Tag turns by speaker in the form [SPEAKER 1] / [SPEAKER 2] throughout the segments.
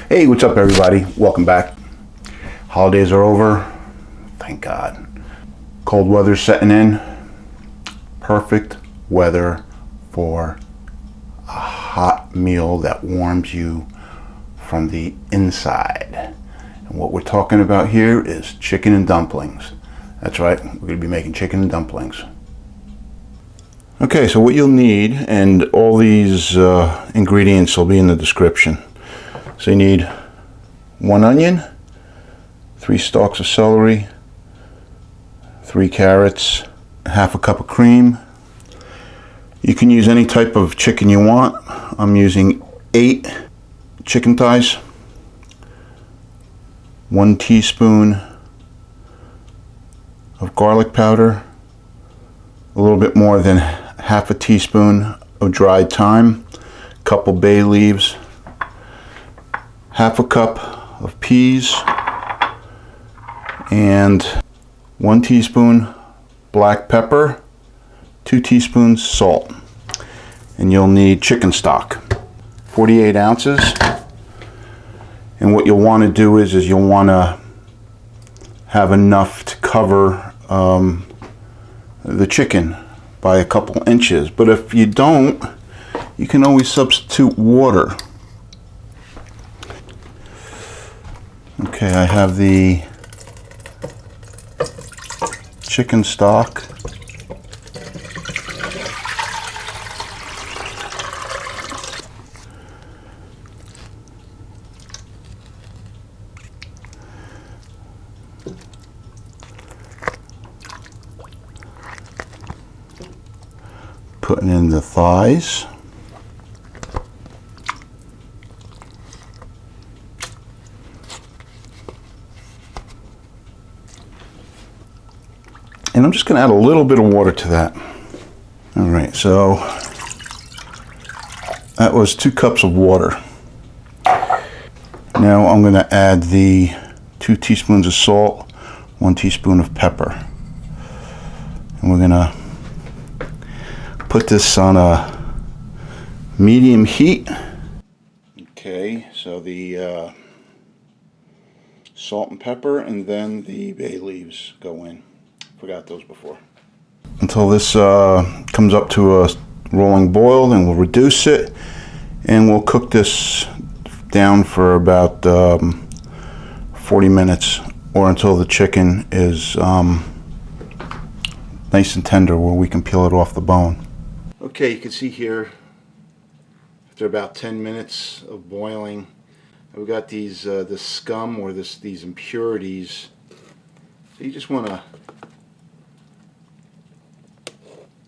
[SPEAKER 1] Hey, what's up everybody? Welcome back. Holidays are over, thank God. Cold weather's setting in. Perfect weather for a hot meal that warms you from the inside. And what we're talking about here is chicken and dumplings. That's right, we're going to be making chicken and dumplings. Okay, so what you'll need, and all these ingredients will be in the description. So you need 1 onion, 3 stalks of celery, 3 carrots, half a cup of cream. You can use any type of chicken you want. I'm using 8 chicken thighs, 1 teaspoon of garlic powder, a little bit more than half a teaspoon of dried thyme, a couple bay leaves, half a cup of peas, and 1 teaspoon black pepper, 2 teaspoons salt. And you'll need chicken stock, 48 ounces. And what you'll want to do is you'll want to have enough to cover the chicken by a couple inches. But if you don't, you can always substitute water. Okay, I have the chicken stock. Putting in the thighs. And I'm just going to add a little bit of water to that. All right, so that was 2 cups of water. Now I'm going to add the 2 teaspoons of salt, 1 teaspoon of pepper. And we're going to put this on a medium heat. Okay, so the salt and pepper, and then the bay leaves go in. Forgot those before. Until this comes up to a rolling boil, then we'll reduce it, and we'll cook this down for about 40 minutes, or until the chicken is nice and tender where we can peel it off the bone. Okay, you can see here, after about 10 minutes of boiling, we've got these this scum, or these impurities. So you just want to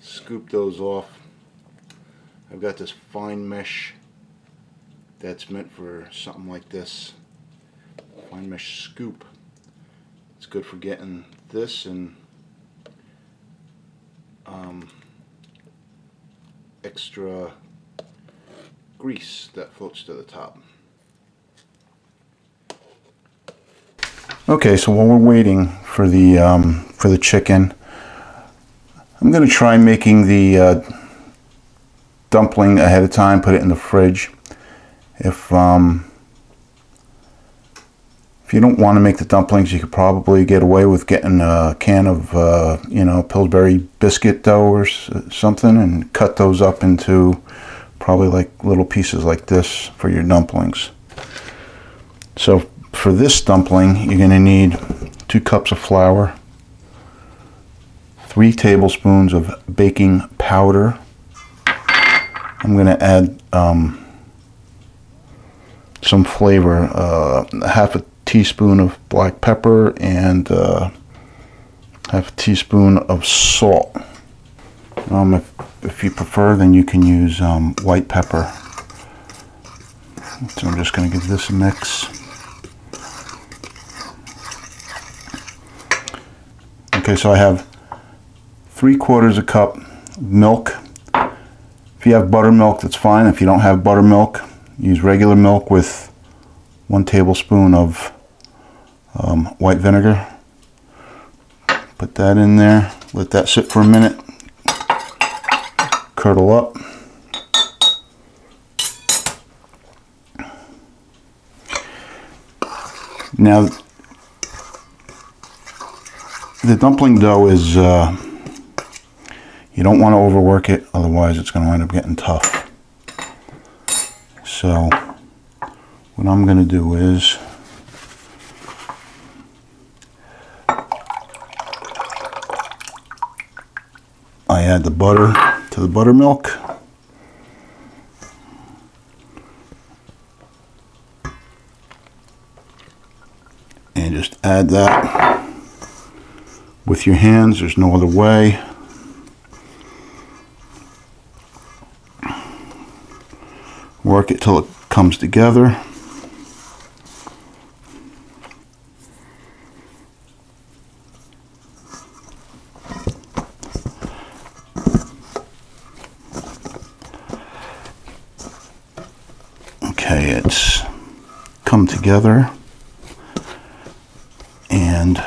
[SPEAKER 1] scoop those off. I've got this fine mesh that's meant for something like this. Fine mesh scoop. It's good for getting this and extra grease that floats to the top. Okay, so while we're waiting for the chicken, I'm going to try making the dumpling ahead of time, put it in the fridge. If you don't want to make the dumplings, you could probably get away with getting a can of Pillsbury biscuit dough or something, and cut those up into probably like little pieces like this for your dumplings. So for this dumpling, you're going to need 2 cups of flour, 3 tablespoons of baking powder. I'm going to add some flavor, half a teaspoon of black pepper and half a teaspoon of salt. If you prefer, then you can use white pepper. So I'm just going to give this a mix. Okay, so I have 3/4 cup milk. If you have buttermilk, that's fine. If you don't have buttermilk, use regular milk with 1 tablespoon of white vinegar. Put that in there, let that sit for a minute, curdle up. Now, the dumpling dough is, you don't want to overwork it, otherwise it's going to end up getting tough. So, what I'm going to do is, I add the butter to the buttermilk. And just add that with your hands. There's no other way. Work it till it comes together. Okay, it's come together. And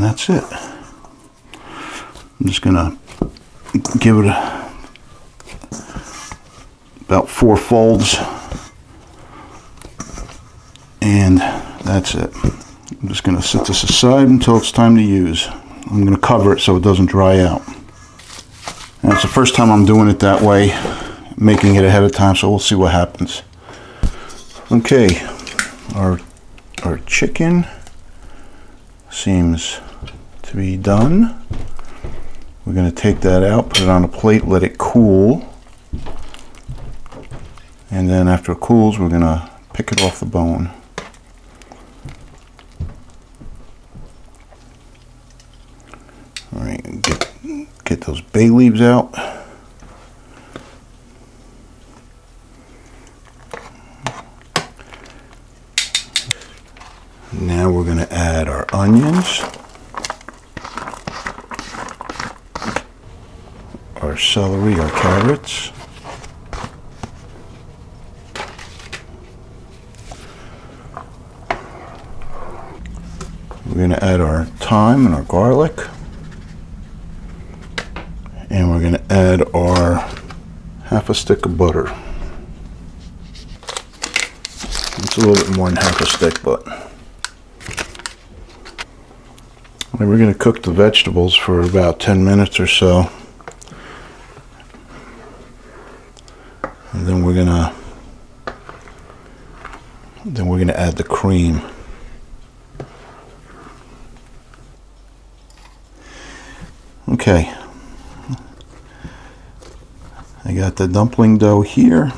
[SPEAKER 1] that's it. I'm just gonna give it about 4 folds, and that's it. I'm just gonna set this aside until it's time to use. I'm gonna cover it so it doesn't dry out. And it's the first time I'm doing it that way, making it ahead of time, so we'll see what happens. Okay, our chicken seems to be done. We're going to take that out, put it on a plate, let it cool, and then after it cools we're going to pick it off the bone. All right, get those bay leaves out. Now we're going to add our onions, our celery, our carrots, we're going to add our thyme and our garlic, and we're going to add our half a stick of butter. It's a little bit more than half a stick, but we're going to cook the vegetables for about 10 minutes or so, and then we're going to add the cream. Okay, I got the dumpling dough here,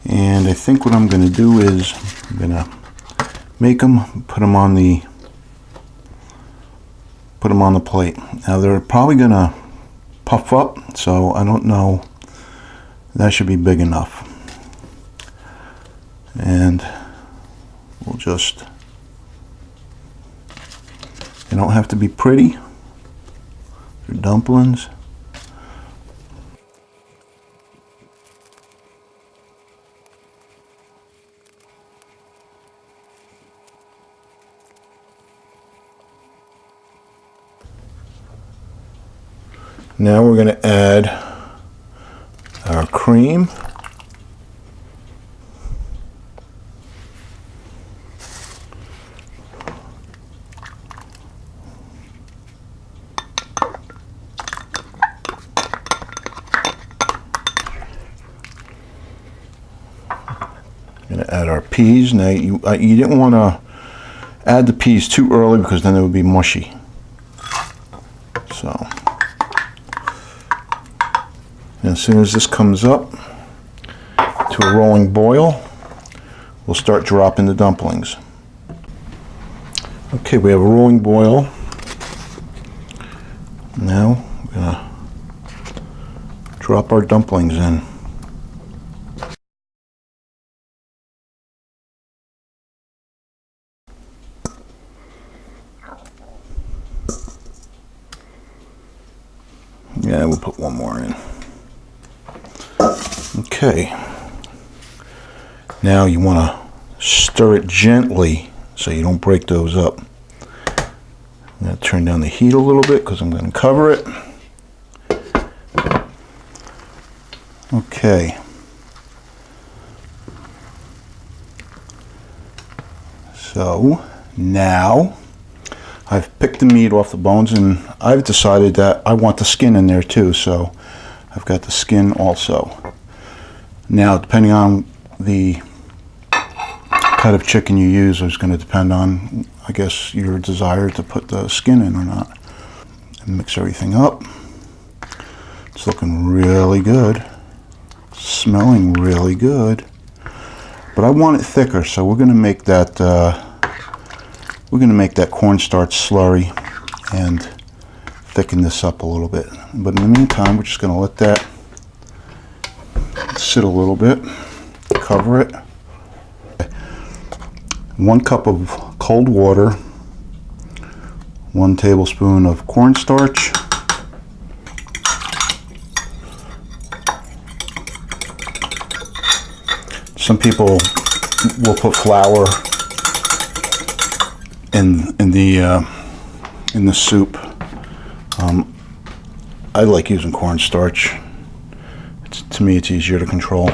[SPEAKER 1] and I think what I'm going to do is I'm going to make them, put them on the plate. Now they're probably gonna puff up, so I don't know. That should be big enough. And we'll just, they don't have to be pretty. They're dumplings. Now we're going to add our cream. We're going to add our peas. Now you didn't want to add the peas too early because then it would be mushy. So as soon as this comes up to a rolling boil, we'll start dropping the dumplings. Okay, we have a rolling boil. Now we're going to drop our dumplings in. Yeah, we'll put one more in. Okay, now you want to stir it gently so you don't break those up. I'm going to turn down the heat a little bit because I'm going to cover it. Okay. So now I've picked the meat off the bones, and I've decided that I want the skin in there too, so I've got the skin also. Now, depending on the cut of chicken you use is going to depend on, I guess, your desire to put the skin in or not. And mix everything up. It's looking really good, smelling really good, but I want it thicker, so we're going to make that cornstarch slurry and thicken this up a little bit. But in the meantime, we're just going to let that sit a little bit, cover it. 1 cup of cold water, 1 tablespoon of cornstarch, some people will put flour in the soup. I like using cornstarch. To me, it's easier to control.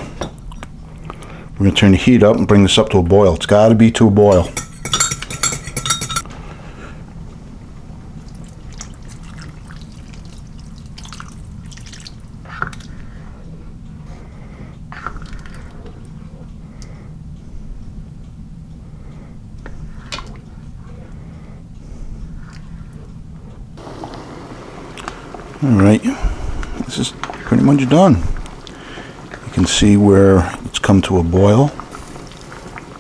[SPEAKER 1] We're going to turn the heat up and bring this up to a boil. It's got to be to a boil. Alright, this is pretty much done. You can see where it's come to a boil,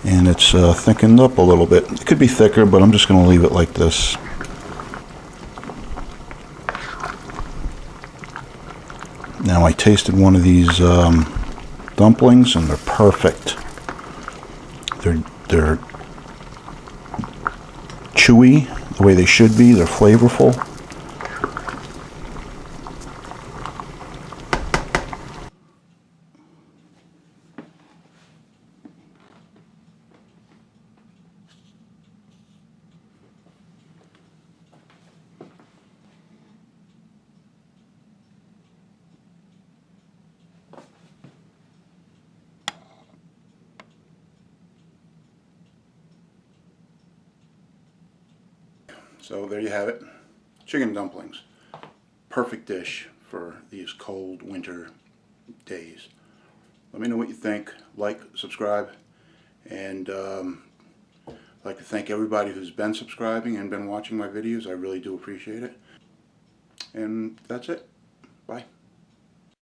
[SPEAKER 1] and it's thickened up a little bit. It could be thicker, but I'm just going to leave it like this. Now, I tasted one of these dumplings, and they're perfect. They're chewy the way they should be. They're flavorful. So there you have it, chicken dumplings. Perfect dish for these cold winter days. Let me know what you think. Like, subscribe, and I'd like to thank everybody who's been subscribing and been watching my videos. I really do appreciate it. And that's it. Bye.